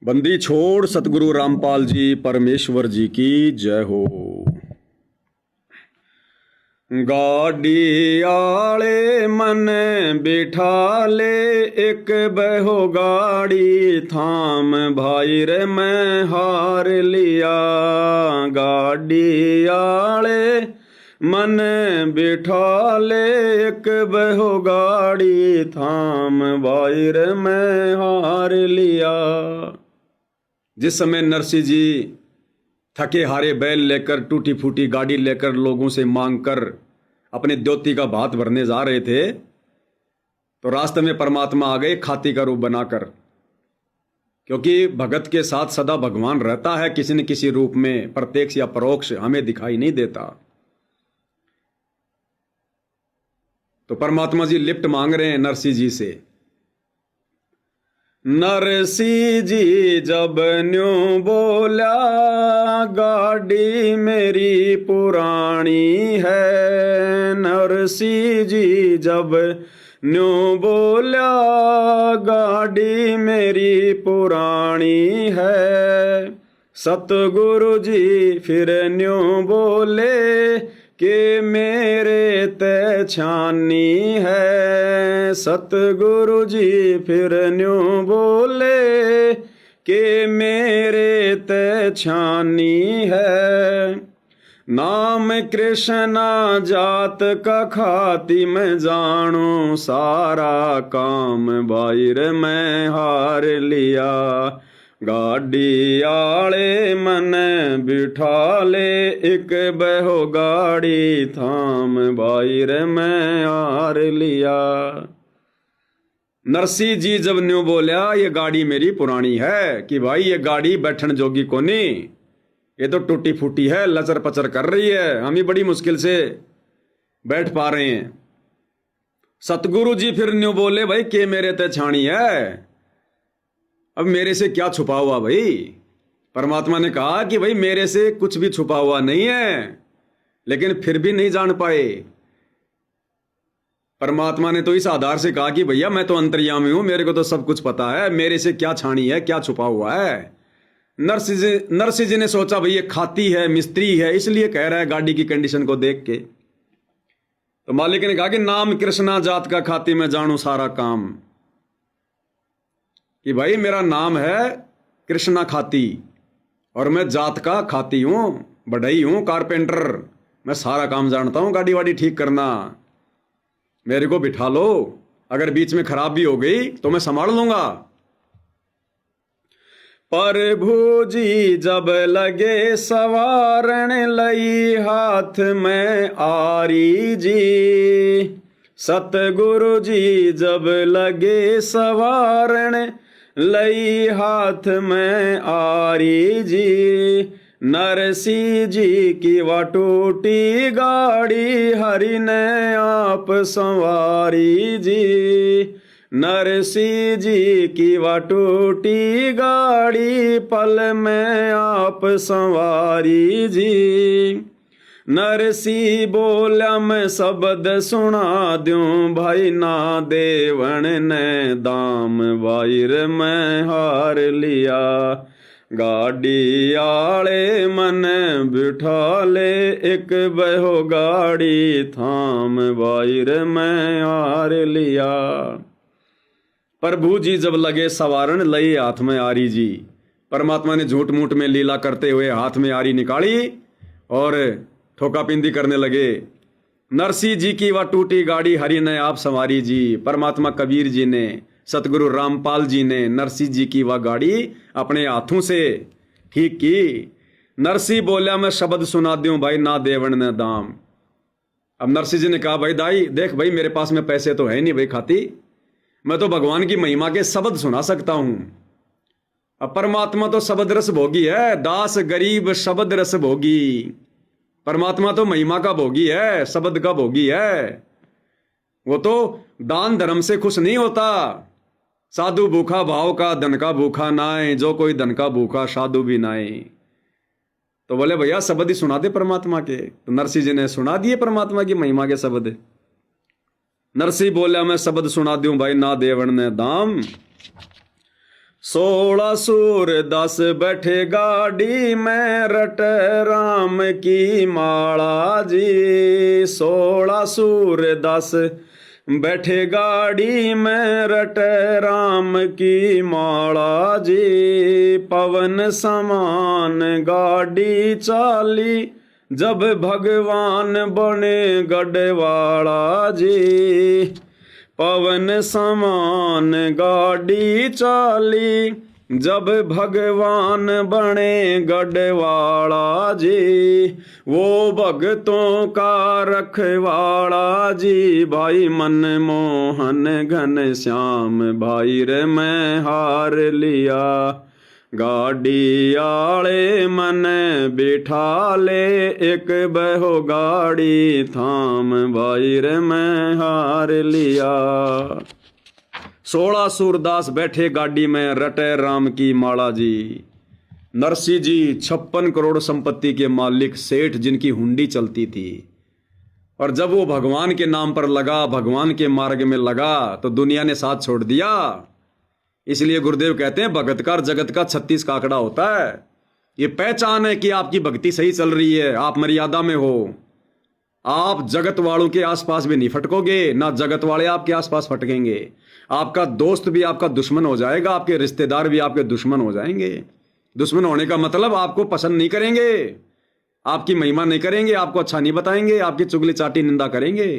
बंदी छोड़ सतगुरु रामपाल जी परमेश्वर जी की जय हो। गाड़ी आले मन बिठा ले एक बहो गाड़ी थाम भाई रे मैं हार लिया। गाड़ी आले मन बिठा ले एक बहो गाड़ी थाम भाई रे मैं हार लिया। जिस समय नरसिंह जी थके हारे बैल लेकर टूटी फूटी गाड़ी लेकर लोगों से मांग कर अपने द्योती का भात भरने जा रहे थे तो रास्ते में परमात्मा आ गए खाती का रूप बनाकर। क्योंकि भगत के साथ सदा भगवान रहता है किसी न किसी रूप में, प्रत्यक्ष या परोक्ष हमें दिखाई नहीं देता। तो परमात्मा जी लिफ्ट मांग रहे हैं नरसिंह जी से। नरसिंह जी जब न्यू बोला गाड़ी मेरी पुरानी है। नरसिंह जी जब न्यू बोला गाड़ी मेरी पुरानी है। सतगुरु जी फिर न्यू बोले कि मेरे ते छानी है। सतगुरु जी फिर न्यू बोले कि मेरे ते छानी है। नाम कृष्णा जात का खाती मैं जानू सारा काम भाई रे मैं हार लिया। गाड़ी आले मन बिठा ले एक बहो गाड़ी थाम भाई रे मैं हार लिया। नरसिंह जी जब न्यू बोलिया ये गाड़ी मेरी पुरानी है कि भाई ये गाड़ी बैठन जोगी कोनी, ये तो टूटी फूटी है, लचर पचर कर रही है, हम ही बड़ी मुश्किल से बैठ पा रहे हैं। सतगुरु जी फिर न्यू बोले भाई के मेरे ते छानी है, अब मेरे से क्या छुपा हुआ भाई। परमात्मा ने कहा कि भाई मेरे से कुछ भी छुपा हुआ नहीं है, लेकिन फिर भी नहीं जान पाए। परमात्मा ने तो इस आधार से कहा कि भैया मैं तो अंतर्यामी हूं, मेरे को तो सब कुछ पता है, मेरे से क्या छानी है, क्या छुपा हुआ है। नरसिंह जी ने सोचा भाई ये खाती है, मिस्त्री है, इसलिए कह रहा है गाड़ी की कंडीशन को देख के। तो मालिक ने कहा कि नाम कृष्णा जात का खाती मैं जानू सारा काम, कि भाई मेरा नाम है कृष्णा खाती और मैं जात का खाती हूं, बढ़ई हूं, कारपेंटर, मैं सारा काम जानता हूं, गाड़ी वाड़ी ठीक करना। मेरे को बिठा लो, अगर बीच में खराब भी हो गई तो मैं संभाल लूंगा। प्रभु जी जब लगे सवारण लई हाथ में आरी जी। सतगुरु जी जब लगे सवारण लई हाथ में आरी जी। नरसिंह जी की वा टूटी गाड़ी हरि ने आप संवारी जी। नरसिंह जी की वा टूटी गाड़ी पल में आप संवारी जी। नरसिंह बोला मैं शब्द सुना दूं भाई ना देवण ने दाम भाई रे मैं हार लिया। गाड़ी आले मन बिठा ले एक बहो गाड़ी थाम भाई रे मैं हार लिया। प्रभु जी जब लगे सवारण लई हाथ में आरी जी। परमात्मा ने झूठ मूठ में लीला करते हुए हाथ में आरी निकाली और ठोका पिंदी करने लगे। नरसिंह जी की वह टूटी गाड़ी हरि ने आप संवारी जी। परमात्मा कबीर जी ने, सतगुरु रामपाल जी ने नरसिंह जी की वह गाड़ी अपने हाथों से ठीक की। नरसिंह बोला मैं शब्द सुना दूं भाई ना देवण न दाम। अब नरसिंह जी ने कहा भाई दाई देख भाई मेरे पास में पैसे तो है नहीं भाई खाती, मैं तो भगवान की महिमा के शब्द सुना सकता हूं। अब परमात्मा तो शब्द रस भोगी है, दास गरीब शब्द रस भोगी। परमात्मा तो महिमा का भोगी है, शब्द का भोगी है। वो तो दान धर्म से खुश नहीं होता। साधु भूखा भाव का धन का भूखा नाए, जो कोई धन का भूखा साधु भी नाए। तो बोले भैया शब्द ही सुना दे परमात्मा के। तो नरसिंह जी ने सुना दिए परमात्मा की महिमा के शब्द। नरसिंह बोला मैं शब्द सुना दूं भाई ना देवण ने दाम। 16 सूरदास बैठे गाड़ी में रट राम की माला जी। 16 सूरदास बैठे गाड़ी में रट राम की माला जी। पवन समान गाड़ी चाली जब भगवान बने गढ़वाला जी। पवन समान गाड़ी चाली जब भगवान बने गढ़वाला जी। वो भगतों का रखवाला जी। भाई मनमोहन घन श्याम भाई रे मैं हार लिया। गाड़ी आले मन बिठा ले एक बहो गाड़ी थाम भाई रे मैं हार लिया। 16 सूरदास बैठे गाड़ी में रटे राम की माला जी। नरसिंह जी 56 करोड़ संपत्ति के मालिक सेठ जिनकी हुंडी चलती थी, और जब वो भगवान के नाम पर लगा, भगवान के मार्ग में लगा, तो दुनिया ने साथ छोड़ दिया। इसलिए गुरुदेव कहते हैं भगत का जगत का 36 का आंकड़ा होता है। ये पहचान है कि आपकी भक्ति सही चल रही है, आप मर्यादा में हो। आप जगत वालों के आसपास भी नहीं फटकोगे, ना जगत वाले आपके आसपास फटकेंगे। आपका दोस्त भी आपका दुश्मन हो जाएगा, आपके रिश्तेदार भी आपके दुश्मन हो जाएंगे। दुश्मन होने का मतलब आपको पसंद नहीं करेंगे, आपकी महिमा नहीं करेंगे, आपको अच्छा नहीं बताएंगे, आपकी चुगली चाटी निंदा करेंगे,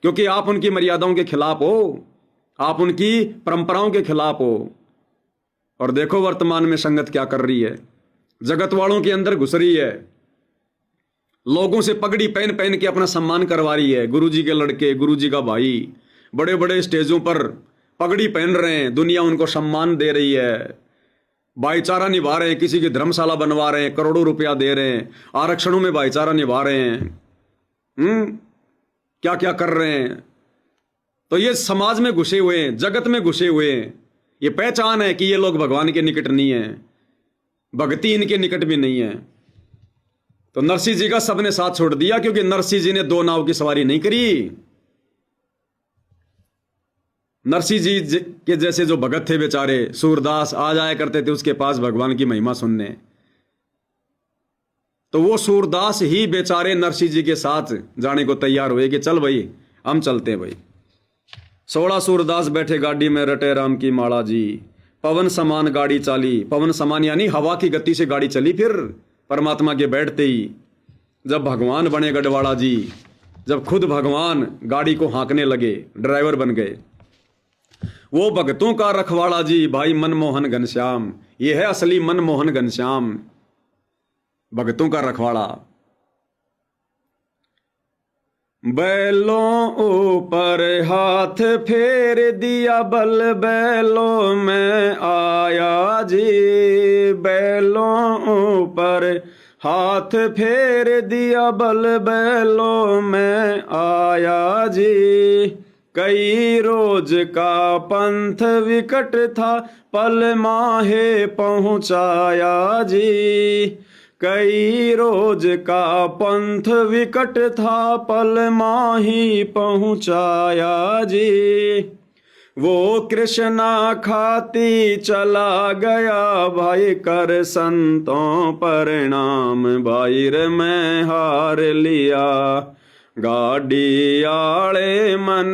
क्योंकि आप उनकी मर्यादाओं के खिलाफ हो, आप उनकी परंपराओं के खिलाफ हो। और देखो वर्तमान में संगत क्या कर रही है, जगत वालों के अंदर घुस रही है, लोगों से पगड़ी पहन पहन के अपना सम्मान करवा रही है। गुरुजी के लड़के, गुरुजी का भाई बड़े बड़े स्टेजों पर पगड़ी पहन रहे हैं, दुनिया उनको सम्मान दे रही है, भाईचारा निभा रहे हैं, किसी की धर्मशाला बनवा रहे हैं, करोड़ों रुपया दे रहे हैं, आरक्षणों में भाईचारा निभा रहे हैं, क्या क्या कर रहे हैं। तो ये समाज में घुसे हुए हैं, जगत में घुसे हुए हैं। ये पहचान है कि ये लोग भगवान के निकट नहीं है, भक्ति इनके निकट भी नहीं है। तो नरसिंह जी का सबने साथ छोड़ दिया, क्योंकि नरसिंह जी ने 2 नाव की सवारी नहीं करी। नरसिंह जी के जैसे जो भगत थे बेचारे, सूरदास आ जाया करते थे उसके पास भगवान की महिमा सुनने, तो वो सूरदास ही बेचारे नरसिंह जी के साथ जाने को तैयार हुए कि चल भाई हम चलते हैं भाई। 16 सूरदास बैठे गाड़ी में रटे राम की माला जी। पवन समान गाड़ी चाली, पवन समान यानी हवा की गति से गाड़ी चली फिर परमात्मा के बैठते ही। जब भगवान बने गढ़वाला जी, जब खुद भगवान गाड़ी को हाँकने लगे, ड्राइवर बन गए। वो भक्तों का रखवाला जी भाई मनमोहन घनश्याम, ये है असली मनमोहन घनश्याम, भक्तों का रखवाला। बैलों ऊपर हाथ फेर दिया बल बैलों में आया जी। बैलों ऊपर हाथ फेर दिया बल बैलों में आया जी। कई रोज का पंथ विकट था पल माहे पहुंचाया जी। कई रोज का पंथ विकट था पल माही पहुंचाया जी। वो कृष्णा खाती चला गया भाई कर संतों परिणाम भाई रे मैं हार लिया। गाड़ी आले मन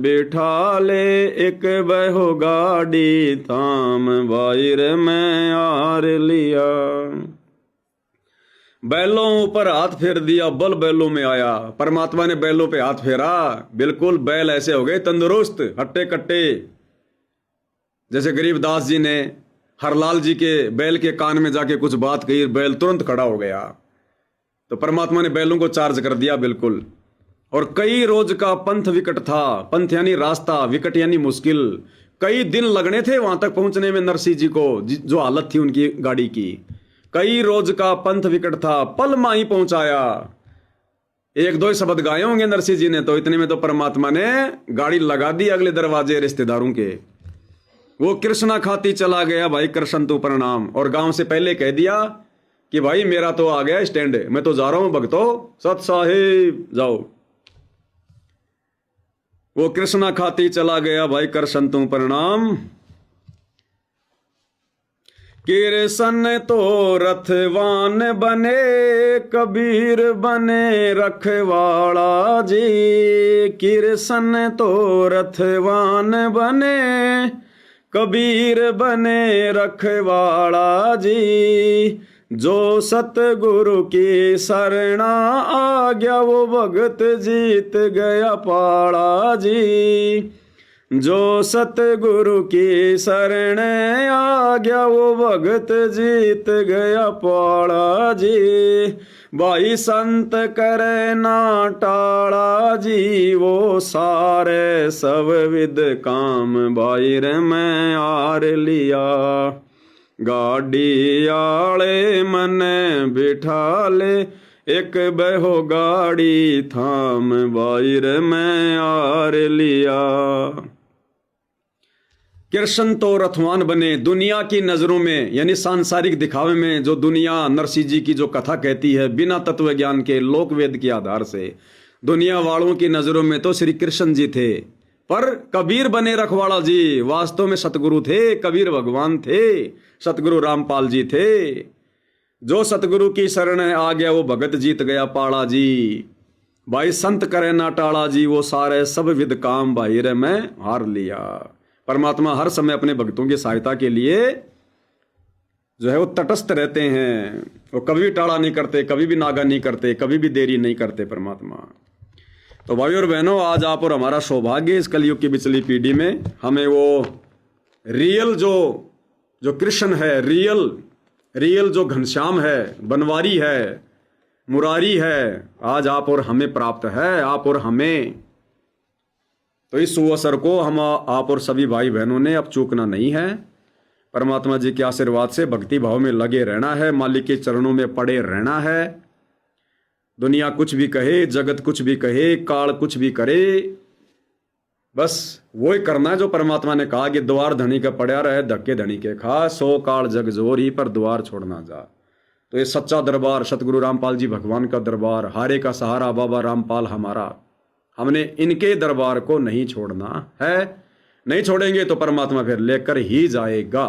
बिठा ले एक बहो गाड़ी थाम भाई रे मैं हार लिया। बैलों ऊपर हाथ फेर दिया बल बैलों में आया। परमात्मा ने बैलों पे हाथ फेरा, बिल्कुल बैल ऐसे हो गए तंदुरुस्त हट्टे कट्टे। जैसे गरीबदास जी ने हरलाल जी के बैल के कान में जाके कुछ बात कही, बैल तुरंत खड़ा हो गया। तो परमात्मा ने बैलों को चार्ज कर दिया बिल्कुल। और कई रोज का पंथ विकट था, पंथ यानी रास्ता, विकट यानी मुश्किल। कई दिन लगने थे वहां तक पहुंचने में नरसिंह जी को, जो हालत थी उनकी गाड़ी की। कई रोज का पंथ विकट था पल माही पहुंचाया। 1-2 शब्द गाए होंगे नरसिंह जी ने, तो इतने में तो परमात्मा ने गाड़ी लगा दी अगले दरवाजे रिश्तेदारों के। वो कृष्णा खाती चला गया भाई कृष्ण तू प्रणाम। और गांव से पहले कह दिया कि भाई मेरा तो आ गया स्टैंड, मैं तो जा रहा हूं भक्तो, सत साहिब जाओ। वो कृष्णा खाती चला गया भाई कृष्ण तू प्रणाम। कृष्ण तो रथवान बने, कबीर बने रखवाला जी। कृष्ण तो रथवान बने, कबीर बने रखवाला जी। जो सतगुरु की शरणा आ गया वो भगत जीत गया पाला जी। जो सतगुरु की शरण आ गया वो भगत जीत गया पाला जी। भाई संत करे ना टाला जी, वो सारे सब विद काम भाई रे मैं आर लिया। गाड़ी आले मने बिठा ले, एक बहो गाड़ी थाम भाई रे मैं आर लिया। कृष्ण तो रथवान बने, दुनिया की नजरों में यानी सांसारिक दिखावे में जो दुनिया नरसिंह जी की जो कथा कहती है बिना तत्व ज्ञान के लोक वेद के आधार से, दुनिया वालों की नजरों में तो श्री कृष्ण जी थे। पर कबीर बने रखवाला जी वास्तव में सतगुरु थे, कबीर भगवान थे, सतगुरु रामपाल जी थे। जो सतगुरु की शरण आ गया वो भगत जीत गया पाला जी। भाई संत करे ना टाला जी, वो सारे सब विद काम भाई रे मैं हार लिया। परमात्मा हर समय अपने भक्तों की सहायता के लिए जो है वो तटस्थ रहते हैं, वो कभी भी टाला नहीं करते, कभी भी नागा नहीं करते, कभी भी देरी नहीं करते परमात्मा। तो भाई और बहनों, आज आप और हमारा सौभाग्य इस कलयुग की बिचली पीढ़ी में हमें वो रियल जो कृष्ण है, रियल जो घनश्याम है, बनवारी है, मुरारी है, आज आप और हमें प्राप्त है, आप और हमें। तो इस सुअवसर को हम आप और सभी भाई बहनों ने अब चूकना नहीं है। परमात्मा जी के आशीर्वाद से भक्ति भाव में लगे रहना है, मालिक के चरणों में पड़े रहना है। दुनिया कुछ भी कहे, जगत कुछ भी कहे, काल कुछ भी करे, बस वही करना है जो परमात्मा ने कहा कि द्वार धनी का पड़ा रहे, धक्के धनी के खा, सो काल जग जोर ही पर द्वार छोड़ना जा। तो ये सच्चा दरबार सतगुरु रामपाल जी भगवान का दरबार, हारे का सहारा बाबा रामपाल हमारा, हमने इनके दरबार को नहीं छोड़ना है। नहीं छोड़ेंगे तो परमात्मा फिर लेकर ही जाएगा।